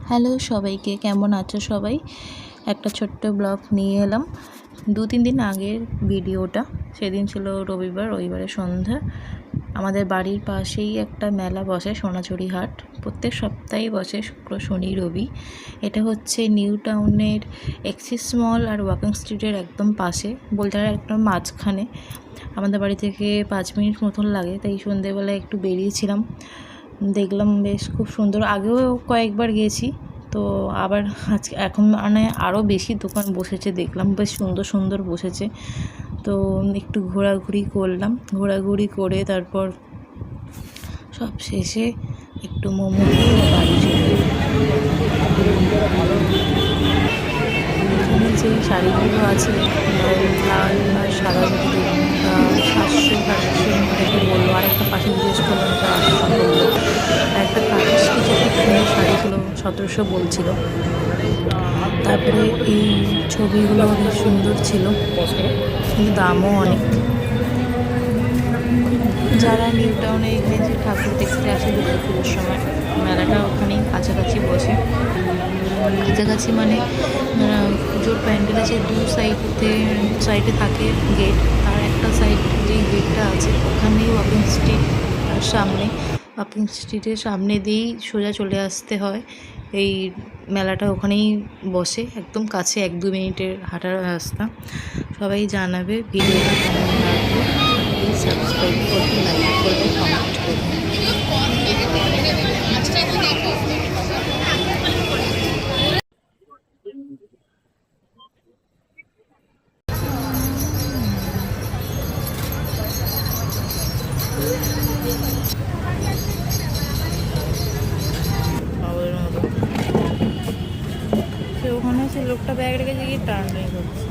Hello সবাইকে, কেমন আছো সবাই? একটা ছোট্ট ব্লগ নিয়ে এলাম। 2-3 দিন আগের ভিডিওটা। সেদিন ছিল রবিবারের সন্ধ্যা। আমাদের বাড়ির পাশেই একটা মেলা বসে, সোনাঝুরি হাট। প্রত্যেক সপ্তাহেই বসে, শুক্র শনি রবি। এটা হচ্ছে নিউ টাউনের এক্সিস মল আর ওয়াকিং স্ট্রিটের একদম পাশে, বলতে গেলে একদম মাঝখানে। আমাদের বাড়ি থেকে 5 মিনিট মতন লাগে, তাই সন্ধ্যেবেলায় একটু বেরিয়েছিলাম। দেখলাম বেশ খুব সুন্দর, আগেও কয়েকবার গেছি তো, আবার আজকে এখন মানে আরও বেশি দোকান বসেছে, দেখলাম বেশ সুন্দর সুন্দর বসেছে। তো একটু ঘোরাঘুরি করলাম, ঘোরাঘুরি করে তারপর সব শেষে একটু মোমো খেয়ে বাড়ি চলে এখানে যে শাড়িগুলো আছে লাল আর সাদা, যদি 700 বললো, আর একটা পাশে জিজ্ঞেস করলাম ওটা 800 বললো, আর একটা কাঠের কিছু খুব সুন্দর শাড়ি ছিল 1700 বলছিল। তারপরে এই ছবিগুলো অনেক সুন্দর ছিল, কিন্তু দামও অনেক। যারা নিউ টাউনে এখানে যে ঠাকুর দেখতে আসে দুর্গাপুজোর সময়, মেলাটা ওখানেই কাছাকাছি বসে। কাছাকাছি মানে পুজোর প্যান্ডেল আছে, দু সাইডে থাকে গেট, তার একটা সাইড যেই গেটটা আছে ওখানেই ওয়াকিং স্ট্রিট, তার সামনে ওয়াকিং স্ট্রিটের সামনে দিয়েই সোজা চলে আসতে হয়। এই মেলাটা ওখানেই বসে, একদম কাছে, 1-2 মিনিটের হাঁটার রাস্তা। সবাই জানাবে ভিডিওটা কেমন লাগবে, প্লিজ সাবস্ক্রাইব করবে, লাইক করবে, কমেন্ট করবে। ওখানে সে লোকটা ব্যাগ রেখেছে, গিয়ে টার্ন করছে।